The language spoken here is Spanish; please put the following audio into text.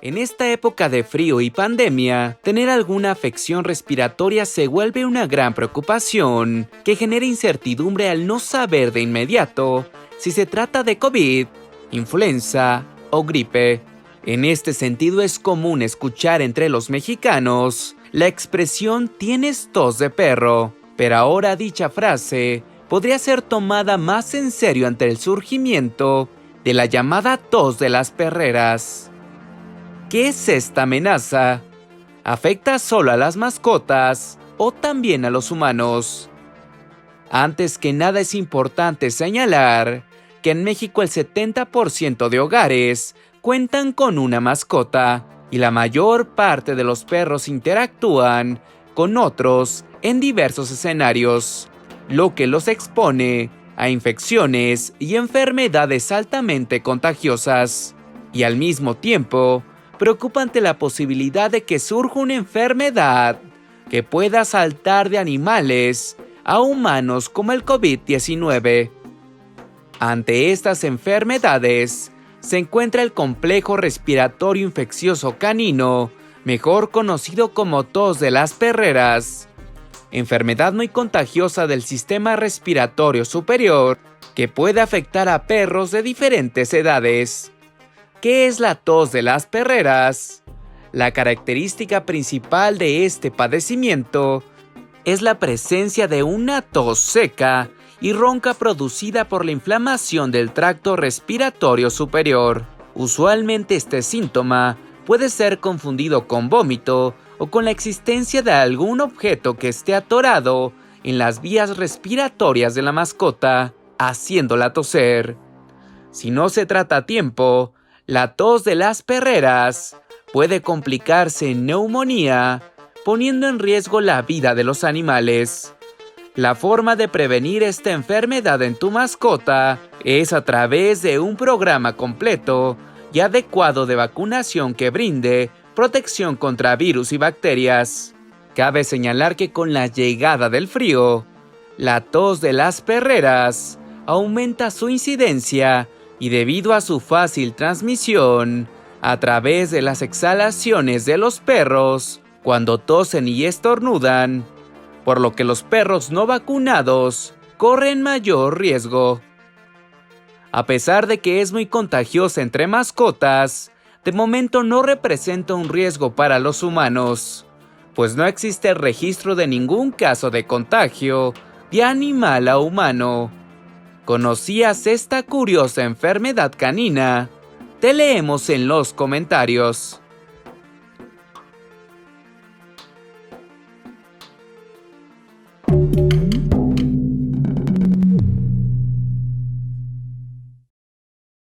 En esta época de frío y pandemia, tener alguna afección respiratoria se vuelve una gran preocupación, que genera incertidumbre al no saber de inmediato si se trata de COVID, influenza o gripe. En este sentido es común escuchar entre los mexicanos la expresión "tienes tos de perro", pero ahora dicha frase podría ser tomada más en serio ante el surgimiento de la llamada tos de las perreras. ¿Qué es esta amenaza? ¿Afecta solo a las mascotas o también a los humanos? Antes que nada es importante señalar que en México el 70% de hogares cuentan con una mascota y la mayor parte de los perros interactúan con otros en diversos escenarios, lo que los expone a infecciones y enfermedades altamente contagiosas, y al mismo tiempo preocupa ante la posibilidad de que surja una enfermedad que pueda saltar de animales a humanos como el COVID-19. Ante estas enfermedades se encuentra el complejo respiratorio infeccioso canino, mejor conocido como tos de las perreras, enfermedad muy contagiosa del sistema respiratorio superior que puede afectar a perros de diferentes edades. ¿Qué es la tos de las perreras? La característica principal de este padecimiento es la presencia de una tos seca y ronca producida por la inflamación del tracto respiratorio superior. Usualmente este síntoma puede ser confundido con vómito o con la existencia de algún objeto que esté atorado en las vías respiratorias de la mascota, haciéndola toser. Si no se trata a tiempo, la tos de las perreras puede complicarse en neumonía, poniendo en riesgo la vida de los animales. La forma de prevenir esta enfermedad en tu mascota es a través de un programa completo y adecuado de vacunación que brinde protección contra virus y bacterias. Cabe señalar que con la llegada del frío, la tos de las perreras aumenta su incidencia y debido a su fácil transmisión a través de las exhalaciones de los perros cuando tosen y estornudan, por lo que los perros no vacunados corren mayor riesgo. A pesar de que es muy contagiosa entre mascotas, de momento no representa un riesgo para los humanos, pues no existe registro de ningún caso de contagio de animal a humano. ¿Conocías esta curiosa enfermedad canina? Te leemos en los comentarios.